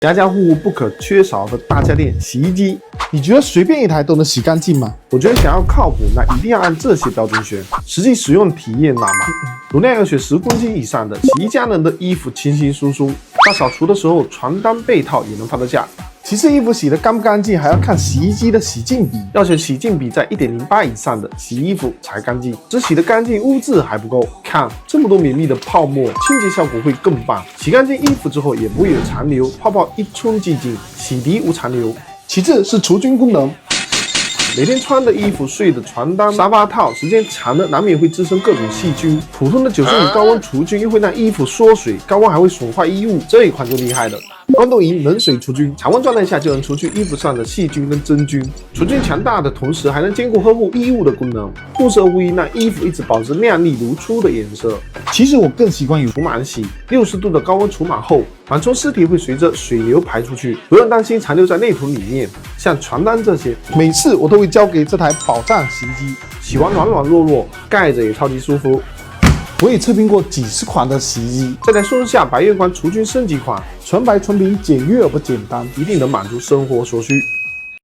家家户户不可缺少的大家电洗衣机，你觉得随便一台都能洗干净吗？我觉得想要靠谱，那一定要按这些标准选。实际使用体验难吗？容量要选10公斤以上的，洗衣家能的衣服清新疏松，大扫除的时候床单被套也能放得下。其实衣服洗得干不干净还要看洗衣机的洗净比，要选洗净比在 1.08 以上的，洗衣服才干净。只洗得干净，污渍还不够。看这么多绵密的泡沫，清洁效果会更棒。洗干净衣服之后也不会有残留，泡泡一冲即净，洗涤无残留。其次是除菌功能。每天穿的衣服、睡的床单、沙发套，时间长了难免会滋生各种细菌。普通的95高温除菌又会让衣服缩水，高温还会损坏衣物。这一款就厉害了，光动仪冷水除菌，常温状态下就能除去衣服上的细菌跟真菌。除菌强大的同时，还能兼顾呵护衣物的功能，不色无疑，让衣服一直保持亮丽如初的颜色。其实我更习惯于除螨洗，60度的高温除螨后，螨虫尸体会随着水流排出去，不用担心残留在内桶里面。像床单这些，每次我都会交给这台宝藏洗衣机，洗完软软糯糯，盖着也超级舒服。我也测评过几十款的洗衣机，这台松下白月光除菌升级款，纯白纯平，简约而不简单，一定能满足生活所需。